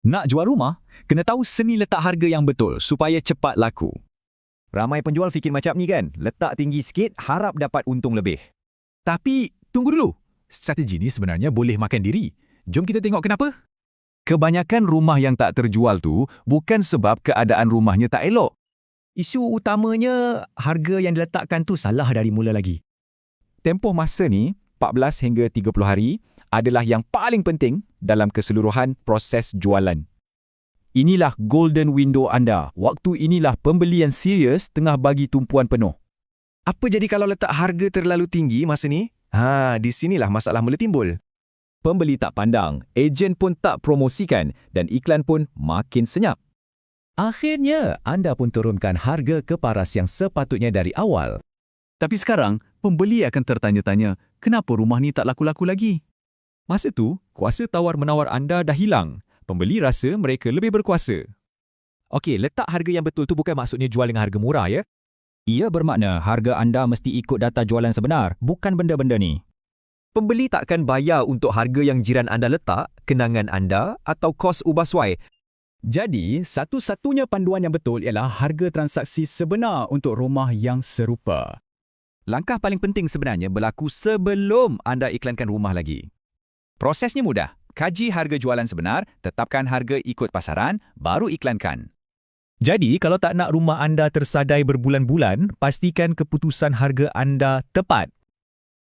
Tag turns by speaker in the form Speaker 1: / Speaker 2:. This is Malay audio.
Speaker 1: Nak jual rumah, kena tahu seni letak harga yang betul supaya cepat laku.
Speaker 2: Ramai penjual fikir macam ni kan, letak tinggi sikit, harap dapat untung lebih.
Speaker 3: Tapi, tunggu dulu. Strategi ni sebenarnya boleh makan diri. Jom kita tengok kenapa.
Speaker 4: Kebanyakan rumah yang tak terjual tu bukan sebab keadaan rumahnya tak elok.
Speaker 2: Isu utamanya, harga yang diletakkan tu salah dari mula lagi.
Speaker 4: Tempoh masa ni, 14 hingga 30 hari, adalah yang paling penting dalam keseluruhan proses jualan. Inilah golden window anda. Waktu inilah pembeli yang serius tengah bagi tumpuan penuh.
Speaker 5: Apa jadi kalau letak harga terlalu tinggi masa ni? Di sinilah masalah mula timbul.
Speaker 4: Pembeli tak pandang, ejen pun tak promosikan dan iklan pun makin senyap.
Speaker 2: Akhirnya, anda pun turunkan harga ke paras yang sepatutnya dari awal.
Speaker 3: Tapi sekarang, pembeli akan tertanya-tanya, kenapa rumah ni tak laku-laku lagi?
Speaker 4: Masa tu, kuasa tawar-menawar anda dah hilang. Pembeli rasa mereka lebih berkuasa.
Speaker 2: Okey, letak harga yang betul tu bukan maksudnya jual dengan harga murah ya.
Speaker 1: Ia bermakna harga anda mesti ikut data jualan sebenar, bukan benda-benda ni.
Speaker 5: Pembeli takkan bayar untuk harga yang jiran anda letak, kenangan anda atau kos ubah suai.
Speaker 1: Jadi, satu-satunya panduan yang betul ialah harga transaksi sebenar untuk rumah yang serupa.
Speaker 4: Langkah paling penting sebenarnya berlaku sebelum anda iklankan rumah lagi. Prosesnya mudah. Kaji harga jualan sebenar, tetapkan harga ikut pasaran, baru iklankan.
Speaker 2: Jadi, kalau tak nak rumah anda tersadai berbulan-bulan, pastikan keputusan harga anda tepat.